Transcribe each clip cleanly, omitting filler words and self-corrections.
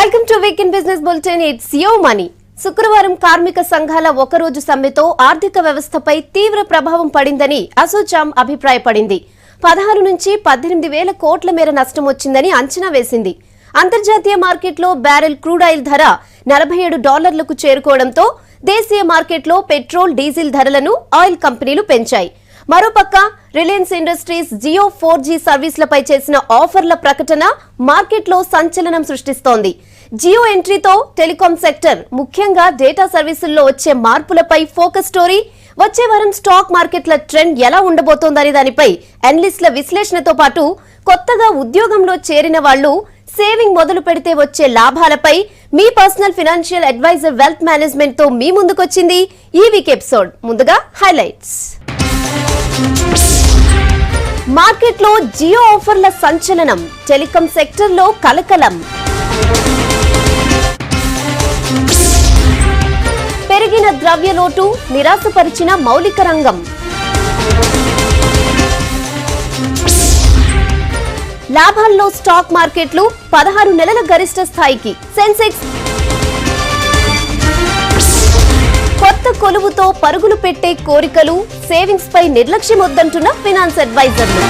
Welcome to week in business bulletin. It's your money. శుక్రవారం కార్మిక సంఘాల ఒకరోజు సమ్మెతో ఆర్థిక వ్యవస్థపై తీవ్ర ప్రభావం పడిందని అసోచామ్ అభిప్రాయపడింది. 16 నుంచి 18 వేల కోట్ల మేర నష్టం వచ్చిందని అంచనా వేసింది. అంతర్జాతీయ మార్కెట్లో బ్యారెల్ క్రూడ్ ఆయిల్ ధర $47లకు చేరుకోవడంతో దేశీయ మార్కెట్లో పెట్రోల్, డీజిల్ ధరలను ఆయిల్ కంపెనీలు పెంచాయి. మరోపక్క రిలయన్స్ ఇండస్ట్రీస్ జియో 4G సర్వీసులపై చేసిన ఆఫర్ల ప్రకటన మార్కెట్లో సంచలనం సృష్టిస్తోంది. జియో ఎంట్రీతో టెలికాం సెక్టర్, ముఖ్యంగా డేటా సర్వీసుల్లో వచ్చే మార్పులపై ఫోకస్ స్టోరీ. వచ్చే వారం స్టాక్ మార్కెట్ల ట్రెండ్ ఎలా ఉండబోతోందనే దానిపై అనలిస్టుల విశ్లేషణతో పాటు కొత్తగా ఉద్యోగంలో చేరిన వాళ్లు సేవింగ్ మొదలు పెడితే వచ్చే లాభాలపై మీ personal financial advisor wealth management తో మీ ముందుకొచ్చింది ఈ వీక్ ఎపిసోడ్. ముందుగా హైలైట్స్. మార్కెట్లో జియో ఆఫర్ల సంచలనం, టెలికాం సెక్టర్లో కలకలం. పెరిగిన ద్రవ్యలోటు నిరాశపరిచిన మౌలిక రంగం. లాభాల్లో స్టాక్ మార్కెట్లు 16 నెలల గరిష్ట స్థాయికి. సెన్సెక్స్ కొత్త కొలువుతో పరుగులు పెట్టే కోరికలు, సేవింగ్స్ పై నిర్లక్ష్యం వద్దంటున్న ఫైనాన్స్ అడ్వైజర్లు.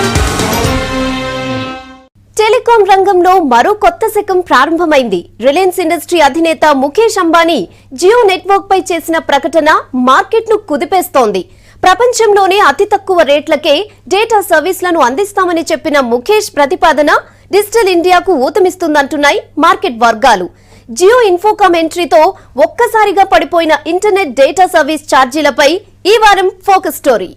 టెలికాం రంగంలో మరో కొత్త శకం ప్రారంభమైంది. రిలయన్స్ ఇండస్ట్రీ అధినేత ముఖేష్ అంబానీ జియో నెట్వర్క్ పై చేసిన ప్రకటన మార్కెట్ ను కుదిపేస్తోంది. ప్రపంచంలోనే అతి తక్కువ రేట్లకే డేటా సర్వీసులను అందిస్తామని చెప్పిన ముఖేష్ ప్రతిపాదన డిజిటల్ ఇండియాకు ఊతమిస్తుందంటున్నాయి మార్కెట్ వర్గాలు. జియో ఇన్ఫోకామ్ ఎంట్రీతో ఒక్కసారిగా పడిపోయిన ఇంటర్నెట్ డేటా సర్వీస్ ఛార్జీలపై ఈ వారం ఫోకస్ స్టోరీ.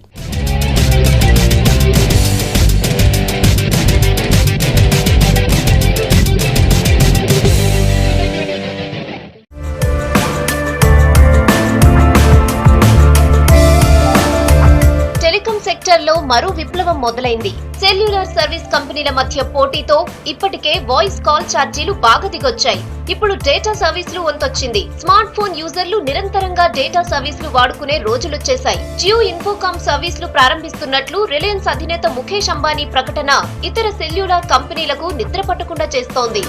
సెక్టర్ లో మరో విప్లవం మొదలైంది. సెల్యులార్ సర్వీస్ కంపెనీల మధ్య పోటీతో ఇప్పటికే వాయిస్ కాల్ ఛార్జీలు బాగా దిగొచ్చాయి. ఇప్పుడు డేటా సర్వీసులు వంతొచ్చింది. స్మార్ట్ ఫోన్ యూజర్లు నిరంతరంగా డేటా సర్వీసులు వాడుకునే రోజులొచ్చేశాయి. జియో ఇన్ఫోకామ్ సర్వీసులు ప్రారంభిస్తున్నట్లు రిలయన్స్ అధినేత ముఖేష్ అంబానీ ప్రకటన ఇతర సెల్యులార్ కంపెనీలకు నిద్ర పట్టకుండా చేస్తోంది.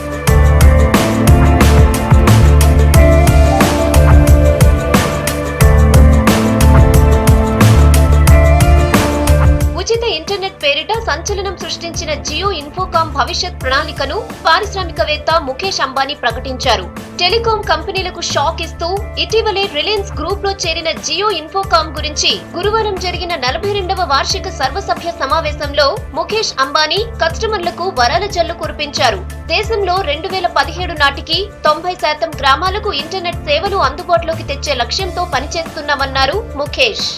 ఉచిత ఇంటర్నెట్ పేరిట సంచలనం సృష్టించిన జియో ఇన్ఫోకామ్ భవిష్యత్ ప్రణాళికను పారిశ్రామికవేత్త ముఖేష్ అంబానీ ప్రకటించారు. టెలికాం కంపెనీలకు షాక్ ఇస్తూ ఇటీవలే రిలయన్స్ గ్రూప్ లో చేరిన జియో ఇన్ఫోకామ్ గురించి గురువారం జరిగిన 42వ వార్షిక సర్వసభ్య సమావేశంలో ముఖేష్ అంబానీ కస్టమర్లకు వరాల జల్లు కురిపించారు. దేశంలో 2017 నాటికి 90% గ్రామాలకు ఇంటర్నెట్ సేవలు అందుబాటులోకి తెచ్చే లక్ష్యంతో పనిచేస్తున్నామన్నారు Mukesh.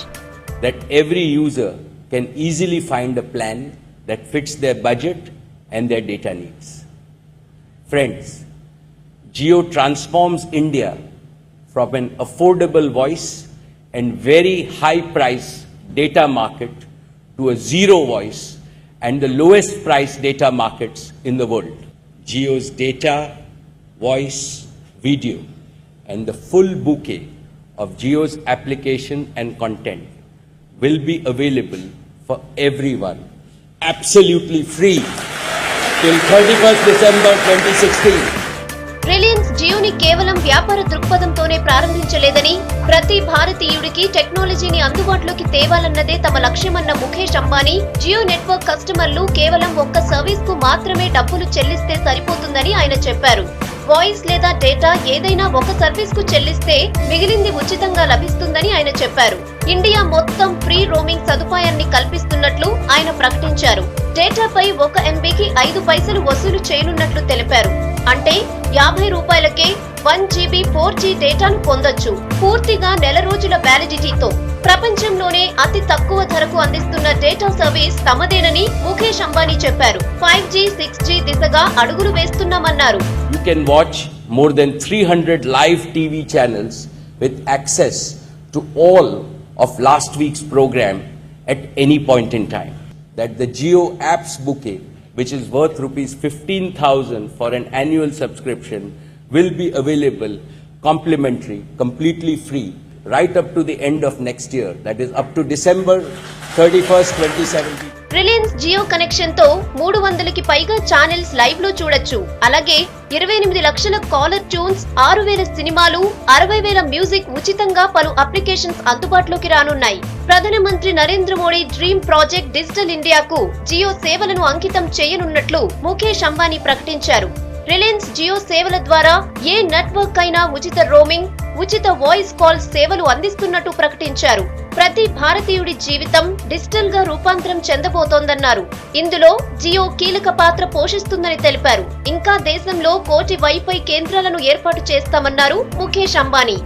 Can easily find a plan that fits their budget and their data needs. Friends, Jio transforms India from an affordable voice and very high price data market to a zero voice and the lowest price data markets in the world. Jio's data, voice, video and the full bouquet of Jio's application and content will be available for everyone, absolutely free till 31st December 2016. Reliance Gionee కేవలం వ్యాపార దృక్పథంతోనే ప్రారంభించలేదని, ప్రతి భారతీయుడికి టెక్నాలజీని అందుబాటులోకి తేవాలన్నదే తమ లక్ష్యమన్న Mukesh Ambani Jio network కస్టమర్లు కేవలం ఒక్క service కు మాత్రమే డబ్బులు చెల్లిస్తే సరిపోతుందని ఆయన చెప్పారు. వాయిస్ లేదా డేటా ఏదైనా ఒక సర్వీస్ కు చెల్లిస్తే మిగిలింది ఉచితంగా లభిస్తుందని ఆయన చెప్పారు. ఇండియా మొత్తం ఫ్రీ రోమింగ్ సదుపాయాన్ని కల్పిస్తున్నట్లు ఆయన ప్రకటించారు. డేటాపై 1 MBకి 5 పైసలు వసూలు చేయనున్నట్లు తెలిపారు. అంటే ₹50కే 1 GB 4G డేటాను పొందొచ్చు. పూర్తిగా నెల రోజుల వ్యాలిడిటీతో ప్రపంచంలోనే అతి తక్కువ ధరకు అందిస్తున్న డేటా సర్వీస్ తమదేనని ముఖేష్ అంబానీ చెప్పారు. 5G, 6G దిశగా అడుగులు వేస్తున్నామన్నారు. You can watch more than 300 live TV channels with access to all of last week's program at any point in time. That the Jio apps bouquet, which is worth ₹15,000 for an annual subscription, will be available complimentary, completely free, right up to the end of next year. That is up to December 31st, 2017. Reliance Jio connection తో 300కి పైగా channels live లో చూడొచ్చు. అలాగే 28 లక్షల caller tunes, 6,000 సినిమాలు, 60,000 music ఉచితంగా పలు అప్లికేషన్స్ అందుబాటులోకి రానున్నాయి. ప్రధానమంత్రి Narendra Modi dream project digital ఇండియాకు జియో సేవలను అంకితం చేయనున్నట్లు ముఖేష్ అంబానీ ప్రకటించారు. రిలయన్స్ జియో సేవల ద్వారా ఏ నెట్వర్క్ అయినా ఉచిత రోమింగ్, ఉచిత వాయిస్ కాల్ సేవలు అందిస్తున్నట్టు ప్రకటించారు. ప్రతి భారతీయుడి జీవితం డిజిటల్ గా రూపాంతరం చెందబోతోందన్నారు. ఇందులో జియో కీలక పాత్ర పోషిస్తుందని తెలిపారు. ఇంకా దేశంలో 1 కోటి వైఫై కేంద్రాలను ఏర్పాటు చేస్తామన్నారు ముఖేష్ అంబానీ.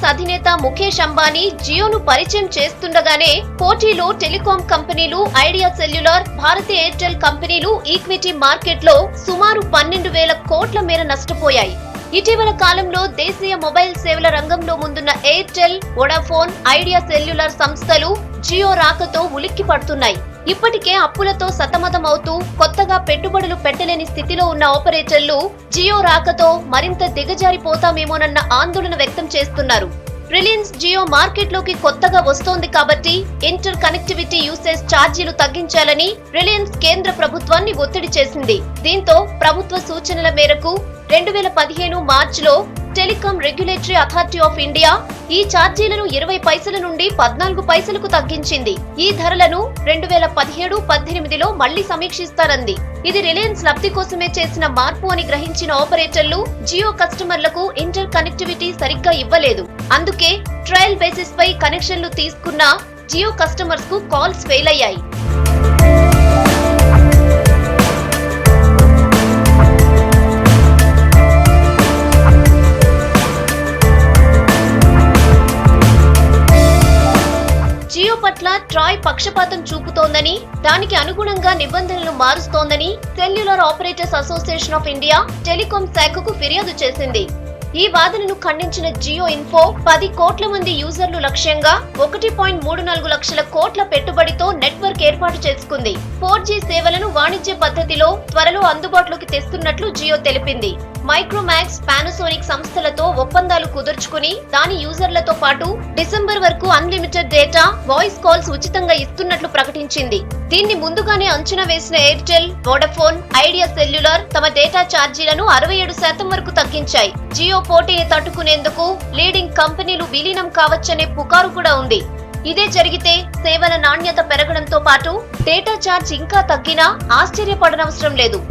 అధినేత ముఖేష్ అంబానీ జియోను పరిచయం చేస్తుండగానే పోటీలో టెలికాం కంపెనీలు ఐడియా సెల్యులార్, భారతీ ఎయిర్టెల్ కంపెనీలు ఈక్విటీ మార్కెట్లో సుమారు 12,000 కోట్ల మేర నష్టపోయాయి. ఇటీవల కాలంలో దేశీయ మొబైల్ సేవల రంగంలో ముందున్న ఎయిర్టెల్, వోడాఫోన్, ఐడియా సెల్యులార్ సంస్థలు జియో రాకతో ఉలిక్కి పడుతున్నాయి. ఇప్పటికే అప్పులతో సతమతమవుతూ కొత్తగా పెట్టుబడులు పెట్టలేని స్థితిలో ఉన్న ఆపరేటర్లు జియో రాకతో మరింత దిగజారిపోతామేమోనన్న ఆందోళన వ్యక్తం చేస్తున్నారు. రిలయన్స్ జియో మార్కెట్లోకి కొత్తగా వస్తోంది కాబట్టి ఇంటర్ కనెక్టివిటీ యూసేజ్ ఛార్జీలు తగ్గించాలని రిలయన్స్ కేంద్ర ప్రభుత్వాన్ని ఒత్తిడి చేసింది. దీంతో ప్రభుత్వ సూచనల మేరకు 2015 మార్చిలో telecom regulatory authority of India ఈ ఛార్జీలను 20 పైసల నుండి 14 పైసలకు తగ్గించింది. ఈ ధరలను 2017-18లో మళ్లీ సమీక్షిస్తారంది. ఇది రిలయన్స్ లబ్ధి కోసమే చేసిన మార్పు అని గ్రహించిన ఆపరేటర్లు జియో కస్టమర్లకు ఇంటర్ కనెక్టివిటీ సరిగ్గా ఇవ్వలేదు. అందుకే ట్రయల్ బేసిస్ పై కనెక్షన్లు తీసుకున్న జియో కస్టమర్స్ కు కాల్స్ ఫెయిల్ అయ్యాయి. జియో పట్ల ట్రాయ్ పక్షపాతం చూపుతోందని, దానికి అనుగుణంగా నిబంధనలు మారుస్తోందని cellular operators association of India telecom శాఖకు ఫిర్యాదు చేసింది. ఈ వాదనను ఖండించిన జియో ఇన్ఫో 10 కోట్ల మంది యూజర్లు లక్ష్యంగా 1.34 లక్షల కోట్ల పెట్టుబడితో నెట్వర్క్ ఏర్పాటు చేసుకుంది. 4G సేవలను వాణిజ్య పద్ధతిలో త్వరలో అందుబాటులోకి తెస్తున్నట్లు జియో తెలిపింది. మైక్రోమాక్స్, పానాసోనిక్ సంస్థలతో ఒప్పందాలు కుదుర్చుకుని దాని యూజర్లతో పాటు డిసెంబర్ వరకు అన్లిమిటెడ్ డేటా, వాయిస్ కాల్స్ ఉచితంగా ఇస్తున్నట్లు ప్రకటించింది. దీన్ని ముందుగానే అంచనా వేసిన ఎయిర్టెల్, వోడాఫోన్, ఐడియా సెల్యులార్ తమ డేటా ఛార్జీలను 67% వరకు తగ్గించాయి. జియో పోటీని తట్టుకునేందుకు లీడింగ్ కంపెనీలు విలీనం కావచ్చనే పుకారు కూడా ఉంది. ఇదే జరిగితే సేవల నాణ్యత పెరగడంతో పాటు డేటా ఛార్జ్ ఇంకా తగ్గినా ఆశ్చర్యపడనవసరం లేదు.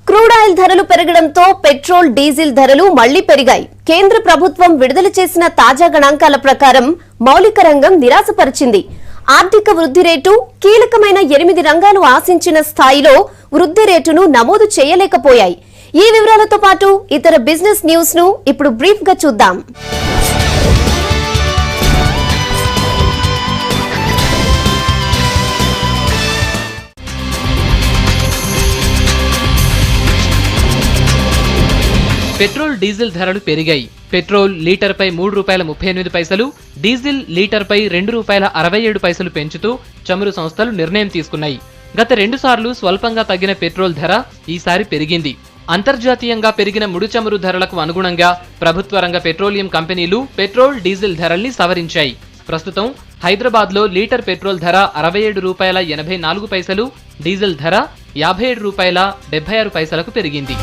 క్రూడ్ ఆయిల్ ధరలు పెరగడంతో పెట్రోల్, డీజిల్ ధరలు మళ్లీ పెరిగాయి. కేంద్ర ప్రభుత్వం విడుదల చేసిన తాజా గణాంకాల ప్రకారం మౌలిక రంగం నిరాశపరిచింది. ఆర్థిక వృద్ధి రేటు కీలకమైన 8 రంగాలు ఆశించిన స్థాయిలో వృద్ధి రేటును నమోదు చేయలేకపోయాయి. ఈ వివరాలతో పాటు ఇతర బిజినెస్ న్యూస్ ను ఇప్పుడు బ్రీఫ్ గా చూద్దాం. పెట్రోల్, డీజిల్ ధరలు పెరిగాయి. పెట్రోల్ లీటర్పై ₹3.38, డీజిల్ లీటర్పై ₹2.67 పెంచుతూ చమురు సంస్థలు నిర్ణయం తీసుకున్నాయి. గత 2 సార్లు స్వల్పంగా తగ్గిన పెట్రోల్ ధర ఈసారి పెరిగింది. అంతర్జాతీయంగా పెరిగిన ముడి చమురు ధరలకు అనుగుణంగా ప్రభుత్వ రంగ పెట్రోలియం కంపెనీలు పెట్రోల్, డీజిల్ ధరల్ని సవరించాయి. ప్రస్తుతం హైదరాబాద్లో లీటర్ పెట్రోల్ ధర ₹67.84, డీజిల్ ధర ₹57.76 పెరిగింది.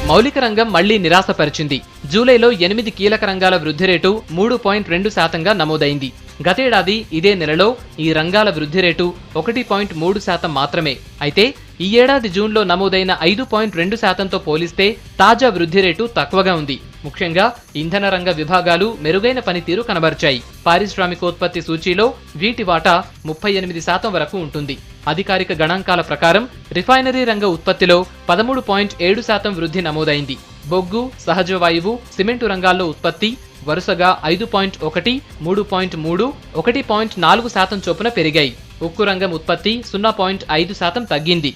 మౌలిక రంగం మళ్లీ నిరాశపరిచింది. జూలైలో 8 కీలక రంగాల వృద్ధి రేటు 3.2% నమోదైంది. గతేడాది ఇదే నెలలో ఈ రంగాల వృద్ధి రేటు 1.3% మాత్రమే. అయితే ఈ ఏడాది జూన్లో నమోదైన 5.2%తో పోలిస్తే తాజా వృద్ధి రేటు తక్కువగా ఉంది. ముఖ్యంగా ఇంధన రంగ విభాగాలు మెరుగైన పనితీరు కనబర్చాయి. పారిశ్రామికోత్పత్తి సూచీలో వీటి వాటా 38% వరకు ఉంటుంది. అధికారిక గణాంకాల ప్రకారం రిఫైనరీ రంగ ఉత్పత్తిలో 13.7% వృద్ధి నమోదైంది. బొగ్గు, సహజ వాయువు, సిమెంటు రంగాల్లో ఉత్పత్తి వరుసగా 5.1, 3.3, 1.4% చొప్పున పెరిగాయి. ఉక్కు రంగం ఉత్పత్తి 0.5% తగ్గింది.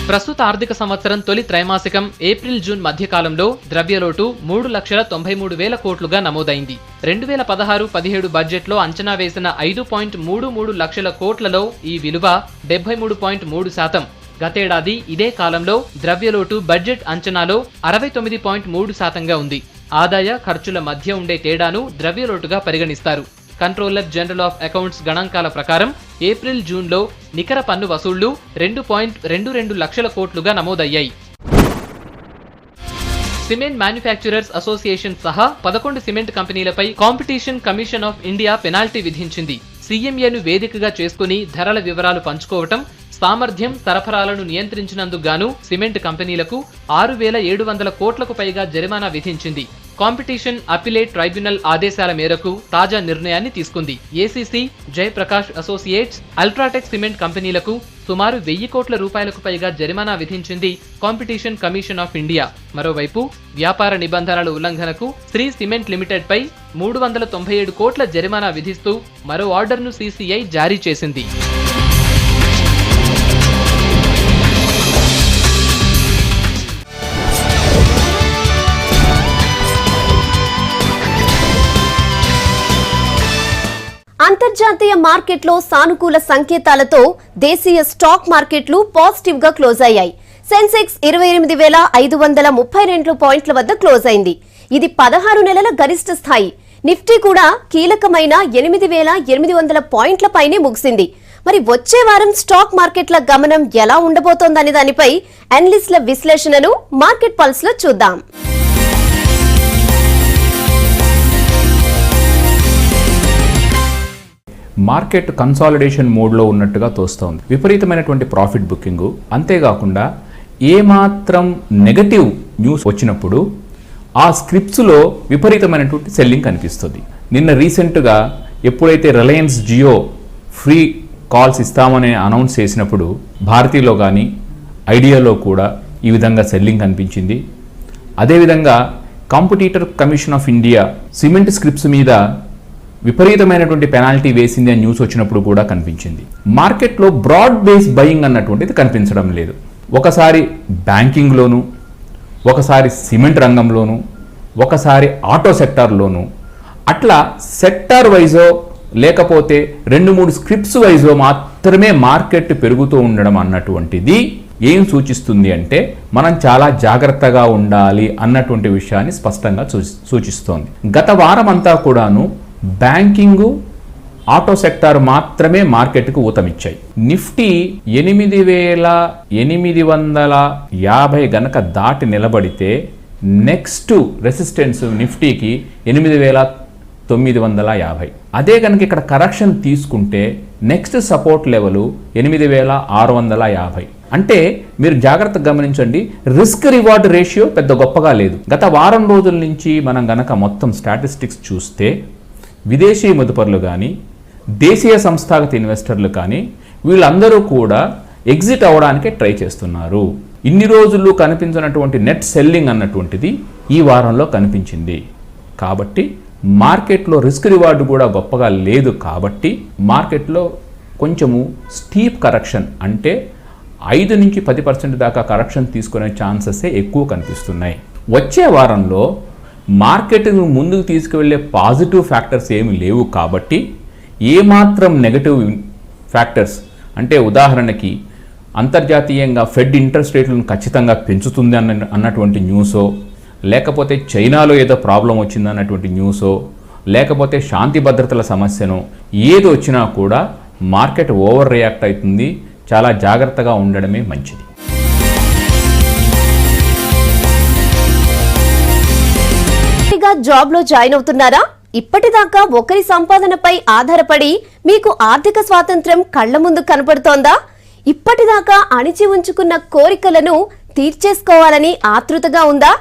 ప్రస్తుత ఆర్థిక సంవత్సరం తొలి త్రైమాసికం ఏప్రిల్-జూన్ మధ్యకాలంలో ద్రవ్యలోటు 3,93,000 కోట్లుగా నమోదైంది. 2016-17 బడ్జెట్లో అంచనా వేసిన 5.33 లక్షల కోట్లలో ఈ విలువ 73.3%. గతేడాది ఇదే కాలంలో ద్రవ్యలోటు బడ్జెట్ అంచనాలో 69.3%గా ఉంది. ఆదాయ ఖర్చుల మధ్య ఉండే తేడాను ద్రవ్యలోటుగా పరిగణిస్తారు. కంట్రోలర్ జనరల్ ఆఫ్ అకౌంట్స్ గణాంకాల ప్రకారం ఏప్రిల్-జూన్లో నికర పన్ను వసూళ్లు 2.22 లక్షల కోట్లుగా నమోదయ్యాయి. సిమెంట్ మ్యానుఫ్యాక్చరర్స్ అసోసియేషన్ సహా 11 సిమెంట్ కంపెనీలపై competition commission of India penalty విధించింది. సీఎంఏను వేదికగా చేసుకుని ధరల వివరాలు పంచుకోవటం, సామర్థ్యం, సరఫరాలను నియంత్రించినందుకు గాను సిమెంట్ కంపెనీలకు 6,700 కోట్లకు పైగా జరిమానా విధించింది. కాంపిటీషన్ అపిలేట్ ట్రైబ్యునల్ ఆదేశాల మేరకు తాజా నిర్ణయాన్ని తీసుకుంది. ACC, Jayaprakash associates, UltraTech cement కంపెనీలకు సుమారు 1,000 కోట్ల రూపాయలకు పైగా జరిమానా విధించింది కాంపిటీషన్ కమిషన్ ఆఫ్ ఇండియా. మరోవైపు వ్యాపార నిబంధనల ఉల్లంఘనకు శ్రీ సిమెంట్ లిమిటెడ్ పై 397 కోట్ల జరిమానా విధిస్తూ మరో ఆర్డర్ను సీసీఐ జారీ చేసింది. అంతర్జాతీయ మార్కెట్లో సానుకూల సంకేతాలతో దేశీయ స్టాక్ మార్కెట్లు పాజిటివ్ గా క్లోజ్ అయ్యాయి. సెన్సెక్స్ 28,532 పాయింట్ల వద్ద క్లోజ్ అయింది. ఇది 16 నెలల గరిష్ట స్థాయి. నిఫ్టీ కూడా కీలకమైన 8,800 పాయింట్ల పైనే ముగిసింది. మరి వచ్చే వారం స్టాక్ మార్కెట్ల గమనం ఎలా ఉండబోతోందనే దానిపై అనలిస్టుల విశ్లేషణను మార్కెట్ పల్స్ లో చూద్దాం. మార్కెట్ కన్సాలిడేషన్ మోడ్లో ఉన్నట్టుగా తోస్తోంది. విపరీతమైనటువంటి ప్రాఫిట్ బుకింగ్, అంతేకాకుండా ఏమాత్రం నెగటివ్ న్యూస్ వచ్చినప్పుడు ఆ స్క్రిప్ట్స్లో విపరీతమైనటువంటి సెల్లింగ్ కనిపిస్తుంది. నిన్న రీసెంట్గా ఎప్పుడైతే రిలయన్స్ జియో ఫ్రీ కాల్స్ ఇస్తామని అనౌన్స్ చేసినప్పుడు భారతీలో కానీ ఐడియాలో కూడా ఈ విధంగా సెల్లింగ్ కనిపించింది. అదేవిధంగా competitor commission of India cement scripts మీద విపరీతమైనటువంటి పెనాల్టీ వేసింది అని న్యూస్ వచ్చినప్పుడు కూడా కనిపించింది. మార్కెట్లో బ్రాడ్ బేస్ బయింగ్ అన్నటువంటిది కనిపించడం లేదు. ఒకసారి బ్యాంకింగ్లోను, ఒకసారి సిమెంట్ రంగంలోను, ఒకసారి ఆటో సెక్టార్లోను, అట్లా సెక్టార్ వైజో లేకపోతే 2-3 స్క్రిప్ట్స్ వైజో మాత్రమే మార్కెట్ పెరుగుతూ ఉండడం అన్నటువంటిది ఏం సూచిస్తుంది అంటే మనం చాలా జాగ్రత్తగా ఉండాలి అన్నటువంటి విషయాన్ని స్పష్టంగా సూచిస్తోంది. గత వారం అంతా కూడాను బ్యాంకింగు, ఆటో సెక్టార్ మాత్రమే మార్కెట్కు ఊతమిచ్చాయి. నిఫ్టీ 8,850 గనక దాటి నిలబడితే నెక్స్ట్ రెసిస్టెన్స్ నిఫ్టీకి 8,950. అదే కనుక ఇక్కడ కరెక్షన్ తీసుకుంటే నెక్స్ట్ సపోర్ట్ లెవెల్ 8,650. అంటే మీరు జాగ్రత్తగా గమనించండి, రిస్క్ రివార్డ్ రేషియో పెద్ద గొప్పగా లేదు. గత వారం రోజుల నుంచి మనం గనక మొత్తం స్టాటిస్టిక్స్ చూస్తే విదేశీ మదుపర్లు కానీ దేశీయ సంస్థాగత ఇన్వెస్టర్లు కానీ వీళ్ళందరూ కూడా ఎగ్జిట్ అవ్వడానికే ట్రై చేస్తున్నారు. ఇన్ని రోజులు కనిపించినటువంటి నెట్ సెల్లింగ్ అన్నటువంటిది ఈ వారంలో కనిపించింది. కాబట్టి మార్కెట్లో రిస్క్ రివార్డు కూడా గొప్పగా లేదు. కాబట్టి మార్కెట్లో కొంచెము స్టీప్ కరెక్షన్, అంటే 5-10% దాకా కరెక్షన్ తీసుకునే ఛాన్సెసే ఎక్కువ కనిపిస్తున్నాయి. వచ్చే వారంలో మార్కెట్ను ముందుకు తీసుకువెళ్ళే పాజిటివ్ ఫ్యాక్టర్స్ ఏమి లేవు. కాబట్టి ఏమాత్రం నెగటివ్ ఫ్యాక్టర్స్, అంటే ఉదాహరణకి అంతర్జాతీయంగా ఫెడ్ ఇంట్రెస్ట్ రేట్లను ఖచ్చితంగా పెంచుతుంది అన్నటువంటి న్యూసో, లేకపోతే చైనాలో ఏదో ప్రాబ్లం వచ్చిందన్నటువంటి న్యూసో, లేకపోతే శాంతి భద్రతల సమస్యనో ఏది వచ్చినా కూడా మార్కెట్ ఓవర్ రియాక్ట్ అవుతుంది. చాలా జాగ్రత్తగా ఉండడమే మంచిది. జాబ్ లో జాయిన్ అవుతున్నారా? ఇప్పటిదాకా ఒకరి సంపాదనపై ఆధారపడి మీకు ఆర్థిక స్వాతంత్ర్యం కళ్ల ముందు కనపడుతోందా? ఇప్పటిదాకా అణిచి ఉంచుకున్న కోరికలను తీర్చేసుకోవాలని ఆతృతగా ఉందా?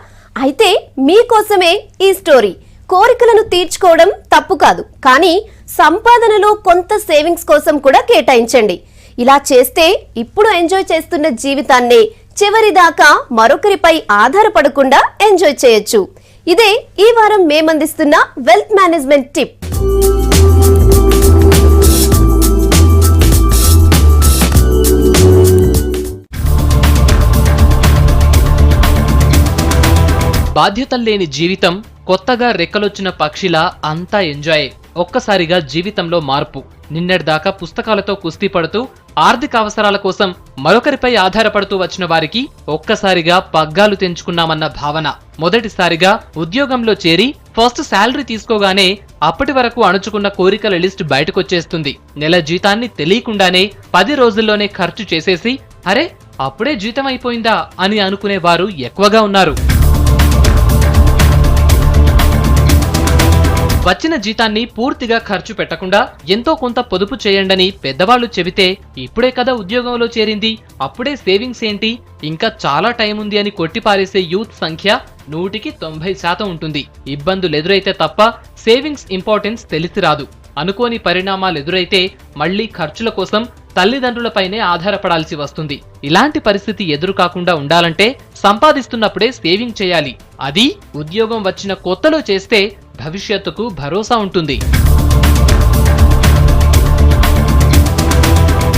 అయితే మీకోసమే ఈ స్టోరీ. కోరికలను తీర్చుకోవడం తప్పు కాదు, కానీ సంపాదనలో కొంత సేవింగ్స్ కోసం కూడా కేటాయించండి. ఇలా చేస్తే ఇప్పుడు ఎంజాయ్ చేస్తున్న జీవితాన్ని చివరిదాకా మరొకరిపై ఆధారపడకుండా ఎంజాయ్ చేయొచ్చు. ఇదే ఈ వారం మేమందిస్తున్న వెల్త్ మేనేజ్మెంట్ టిప్. బాధ్యతలు లేని జీవితం కొత్తగా రెక్కలొచ్చిన పక్షిలా అంతా ఎంజాయ్. ఒక్కసారిగా జీవితంలో మార్పు. నిన్నటిదాకా పుస్తకాలతో కుస్తీ పడుతూ ఆర్థిక అవసరాల కోసం మరొకరిపై ఆధారపడుతూ వచ్చిన వారికి ఒక్కసారిగా పగ్గాలు తెంచుకున్నామన్న భావన. మొదటిసారిగా ఉద్యోగంలో చేరి ఫస్ట్ శాలరీ తీసుకోగానే అప్పటి వరకు అణుచుకున్న కోరికల లిస్ట్ బయటకొచ్చేస్తుంది. నెల జీతాన్ని తెలియకుండానే 10 రోజుల్లోనే ఖర్చు చేసేసి అరే అప్పుడే జీతం అయిపోయిందా అని అనుకునేవారు ఎక్కువగా ఉన్నారు. వచ్చిన జీతాన్ని పూర్తిగా ఖర్చు పెట్టకుండా ఎంతో కొంత పొదుపు చేయండని పెద్దవాళ్లు చెబితే ఇప్పుడే కదా ఉద్యోగంలో చేరింది, అప్పుడే సేవింగ్స్ ఏంటి, ఇంకా చాలా టైం ఉంది అని కొట్టిపారేసే యూత్ సంఖ్య 100% ఉంటుంది. ఇబ్బందులు ఎదురైతే తప్ప సేవింగ్స్ ఇంపార్టెన్స్ తెలిసి రాదు. అనుకోని పరిణామాలు ఎదురైతే మళ్లీ ఖర్చుల కోసం తల్లిదండ్రులపైనే ఆధారపడాల్సి వస్తుంది. ఇలాంటి పరిస్థితి ఎదురు కాకుండా ఉండాలంటే సంపాదిస్తున్నప్పుడే సేవింగ్ చేయాలి. అది ఉద్యోగం వచ్చిన కొత్తలో చేస్తే భవిష్యత్తుకు భరోసా ఉంటుంది.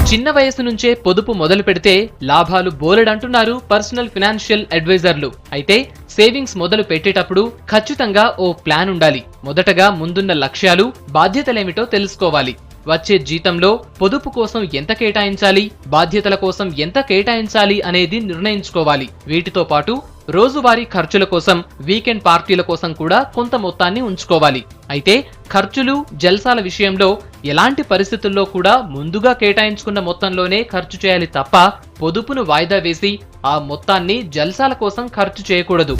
చిన్న వయసు నుంచే పొదుపు మొదలు పెడితే లాభాలు బోలెడంటున్నారు పర్సనల్ ఫినాన్షియల్ అడ్వైజర్లు. అయితే సేవింగ్స్ మొదలు పెట్టేటప్పుడు ఖచ్చితంగా ఓ ప్లాన్ ఉండాలి. మొదటగా ముందున్న లక్ష్యాలు, బాధ్యతలేమిటో తెలుసుకోవాలి. వచ్చే జీతంలో పొదుపు కోసం ఎంత కేటాయించాలి, బాధ్యతల కోసం ఎంత కేటాయించాలి అనేది నిర్ణయించుకోవాలి. వీటితో పాటు రోజువారీ ఖర్చుల కోసం, వీకెండ్ పార్టీల కోసం కూడా కొంత మొత్తాన్ని ఉంచుకోవాలి. అయితే ఖర్చులు, జల్సాల విషయంలో ఎలాంటి పరిస్థితుల్లో కూడా ముందుగా కేటాయించుకున్న మొత్తంలోనే ఖర్చు చేయాలి తప్ప పొదుపును వాయిదా వేసి ఆ మొత్తాన్ని జల్సాల కోసం ఖర్చు చేయకూడదు.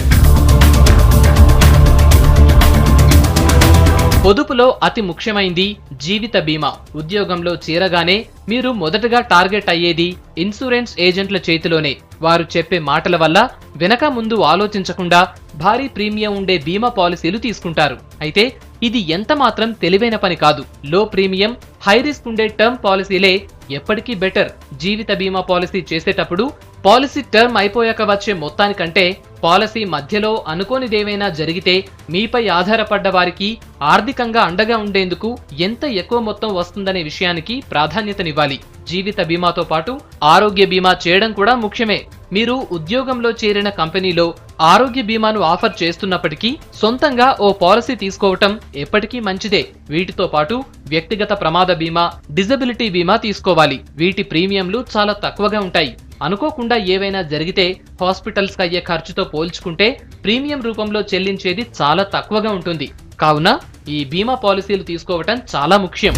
పొదుపులో అతి ముఖ్యమైంది జీవిత బీమా. ఉద్యోగంలో చేరగానే మీరు మొదటగా టార్గెట్ అయ్యేది ఇన్సూరెన్స్ ఏజెంట్ల చేతిలోనే. వారు చెప్పే మాటల వల్ల వెనక ముందు ఆలోచించకుండా భారీ ప్రీమియం ఉండే బీమా పాలసీలు తీసుకుంటారు. అయితే ఇది ఎంత మాత్రం తెలివైన పని కాదు. లో ప్రీమియం, హై రిస్క్ ఉండే టర్మ్ పాలసీలే ఎప్పటికీ బెటర్. జీవిత బీమా పాలసీ చేసేటప్పుడు పాలసీ టర్మ్ అయిపోయాక వచ్చే మొత్తానికంటే పాలసీ మధ్యలో అనుకోనిదేవైనా జరిగితే మీపై ఆధారపడ్డ వారికి ఆర్థికంగా అండగా ఉండేందుకు ఎంత ఎక్కువ మొత్తం వస్తుందనే విషయానికి ప్రాధాన్యతనివ్వాలి. జీవిత బీమాతో పాటు ఆరోగ్య బీమా చేయడం కూడా ముఖ్యమే. మీరు ఉద్యోగంలో చేరిన కంపెనీలో ఆరోగ్య బీమాను ఆఫర్ చేస్తున్నప్పటికీ సొంతంగా ఓ పాలసీ తీసుకోవటం ఎప్పటికీ మంచిదే. వీటితో పాటు వ్యక్తిగత ప్రమాద బీమా, డిజబిలిటీ బీమా తీసుకోవాలి. వీటి ప్రీమియంలు చాలా తక్కువగా ఉంటాయి. అనుకోకుండా ఏవైనా జరిగితే హాస్పిటల్స్కి అయ్యే ఖర్చుతో పోల్చుకుంటే ప్రీమియం రూపంలో చెల్లించేది చాలా తక్కువగా ఉంటుంది. కావున ఈ బీమా పాలసీలు తీసుకోవటం చాలా ముఖ్యం.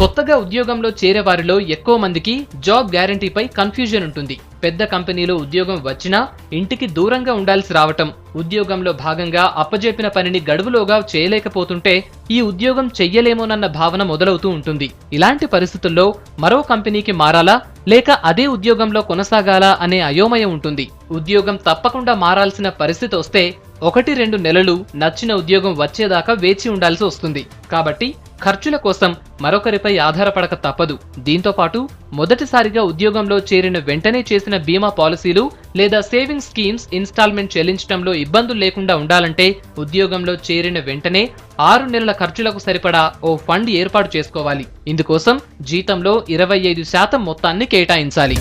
కొత్తగా ఉద్యోగంలో చేరే వారిలో ఎక్కువ మందికి జాబ్ గ్యారంటీపై కన్ఫ్యూజన్ ఉంటుంది. పెద్ద కంపెనీలో ఉద్యోగం వచ్చినా ఇంటికి దూరంగా ఉండాల్సి రావటం, ఉద్యోగంలో భాగంగా అప్పజెప్పిన పనిని గడువులోగా చేయలేకపోతుంటే ఈ ఉద్యోగం చెయ్యలేమోనన్న భావన మొదలవుతూ ఉంటుంది. ఇలాంటి పరిస్థితుల్లో మరో కంపెనీకి మారాలా లేక అదే ఉద్యోగంలో కొనసాగాలా అనే అయోమయం ఉంటుంది. ఉద్యోగం తప్పకుండా మారాల్సిన పరిస్థితి వస్తే 1-2 నెలలు నచ్చిన ఉద్యోగం వచ్చేదాకా వేచి ఉండాల్సి వస్తుంది. కాబట్టి ఖర్చుల కోసం మరొకరిపై ఆధారపడక తప్పదు. దీంతో పాటు మొదటిసారిగా ఉద్యోగంలో చేరిన వెంటనే చేసిన బీమా పాలసీలు లేదా సేవింగ్ స్కీమ్స్ ఇన్స్టాల్మెంట్ చెల్లించడంలో ఇబ్బందులు లేకుండా ఉండాలంటే ఉద్యోగంలో చేరిన వెంటనే 6 నెలల ఖర్చులకు సరిపడా ఓ ఫండ్ ఏర్పాటు చేసుకోవాలి. ఇందుకోసం జీతంలో 25% మొత్తాన్ని కేటాయించాలి.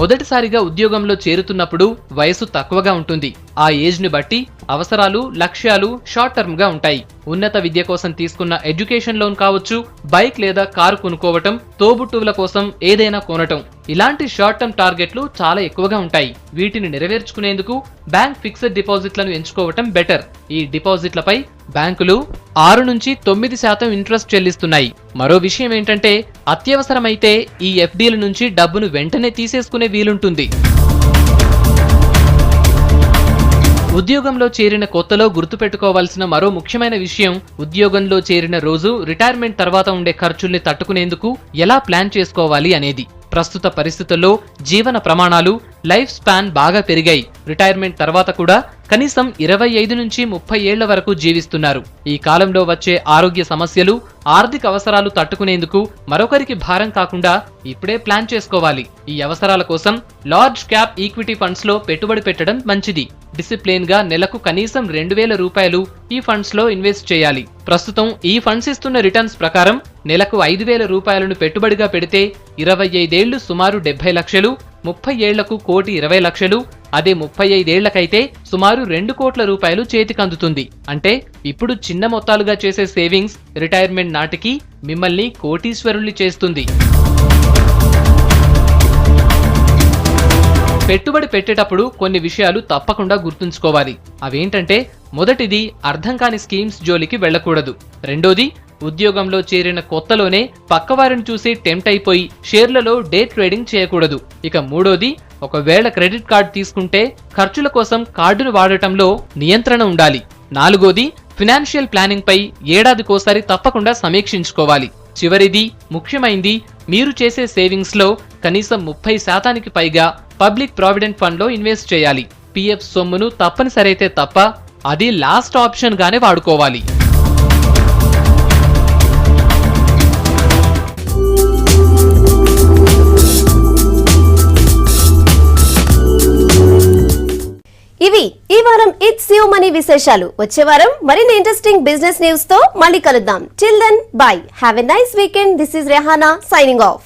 మొదటిసారిగా ఉద్యోగంలో చేరుతున్నప్పుడు వయసు తక్కువగా ఉంటుంది. ఆ ఏజ్ ని బట్టి అవసరాలు, లక్ష్యాలు షార్ట్ టర్మ్ గా ఉంటాయి. ఉన్నత విద్య కోసం తీసుకున్న ఎడ్యుకేషన్ లోన్ కావచ్చు, బైక్ లేదా కారు కొనుక్కోవటం, తోబుట్టువుల కోసం ఏదైనా కొనటం, ఇలాంటి షార్ట్ టర్మ్ టార్గెట్లు చాలా ఎక్కువగా ఉంటాయి. వీటిని నెరవేర్చుకునేందుకు బ్యాంక్ ఫిక్స్డ్ డిపాజిట్లను ఎంచుకోవటం బెటర్. ఈ డిపాజిట్లపై బ్యాంకులు 6-9% ఇంట్రెస్ట్ చెల్లిస్తున్నాయి. మరో విషయం ఏంటంటే అత్యవసరమైతే ఈ ఎఫ్డీల నుంచి డబ్బును వెంటనే తీసేసుకునే వీలుంటుంది. ఉద్యోగంలో చేరిన కొత్తలో గుర్తుపెట్టుకోవాల్సిన మరో ముఖ్యమైన విషయం ఉద్యోగంలో చేరిన రోజు రిటైర్మెంట్ తర్వాత ఉండే ఖర్చుల్ని తట్టుకునేందుకు ఎలా ప్లాన్ చేసుకోవాలి అనేది. ప్రస్తుత పరిస్థితుల్లో జీవన ప్రమాణాలు, లైఫ్ స్పాన్ బాగా పెరిగాయి. రిటైర్మెంట్ తర్వాత కూడా కనీసం 25-30 ఏళ్ల వరకు జీవిస్తున్నారు. ఈ కాలంలో వచ్చే ఆరోగ్య సమస్యలు, ఆర్థిక అవసరాలు తట్టుకునేందుకు మరొకరికి భారం కాకుండా ఇప్పుడే ప్లాన్ చేసుకోవాలి. ఈ అవసరాల కోసం లార్జ్ క్యాప్ ఈక్విటీ ఫండ్స్ లో పెట్టుబడి పెట్టడం మంచిది. డిసిప్లిన్ గా నెలకు కనీసం 2000 రూపాయలు ఈ ఫండ్స్ లో ఇన్వెస్ట్ చేయాలి. ప్రస్తుతం ఈ ఫండ్స్ ఇస్తున్న రిటర్న్స్ ప్రకారం నెలకు 5,000 రూపాయలను పెట్టుబడిగా పెడితే 25 ఏళ్లు సుమారు 70 లక్షలు, 30 ఏళ్లకు 1,20 లక్షలు, అదే 35 ఏళ్లకైతే సుమారు 2 కోట్ల రూపాయలు చేతికందుతుంది. అంటే ఇప్పుడు చిన్న మొత్తాలుగా చేసే సేవింగ్స్ రిటైర్మెంట్ నాటికి మిమ్మల్ని కోటీశ్వరుల్ని చేస్తుంది. పెట్టుబడి పెట్టేటప్పుడు కొన్ని విషయాలు తప్పకుండా గుర్తుంచుకోవాలి. అవేంటంటే, మొదటిది అర్థం కాని స్కీమ్స్ జోలికి వెళ్లకూడదు. రెండోది, ఉద్యోగంలో చేరిన కొత్తలోనే పక్కవారిని చూసి టెంప్ట్ అయిపోయి షేర్లలో డే ట్రేడింగ్ చేయకూడదు. ఇక మూడోది, ఒకవేళ క్రెడిట్ కార్డు తీసుకుంటే ఖర్చుల కోసం కార్డును వాడటంలో నియంత్రణ ఉండాలి. నాలుగోది, ఫినాన్షియల్ ప్లానింగ్ పై ఏడాదికోసారి తప్పకుండా సమీక్షించుకోవాలి. చివరిది ముఖ్యమైంది, మీరు చేసే సేవింగ్స్ లో కనీసం 30% పైగా పబ్లిక్ ప్రావిడెంట్ ఫండ్ లో ఇన్వెస్ట్ చేయాలి. పిఎఫ్ సొమ్మును తప్పనిసరైతే తప్ప అది లాస్ట్ ఆప్షన్ గానే వాడుకోవాలి. ఇవి ఈ వారం ఇట్స్ యూ మనీ విశేషాలు. వచ్చే వారం మరిన్ని ఇంట్రెస్టింగ్ బిజినెస్ న్యూస్ తో మళ్ళీ కలుద్దాం. Till then bye. Have a nice weekend. This is Rehana signing of.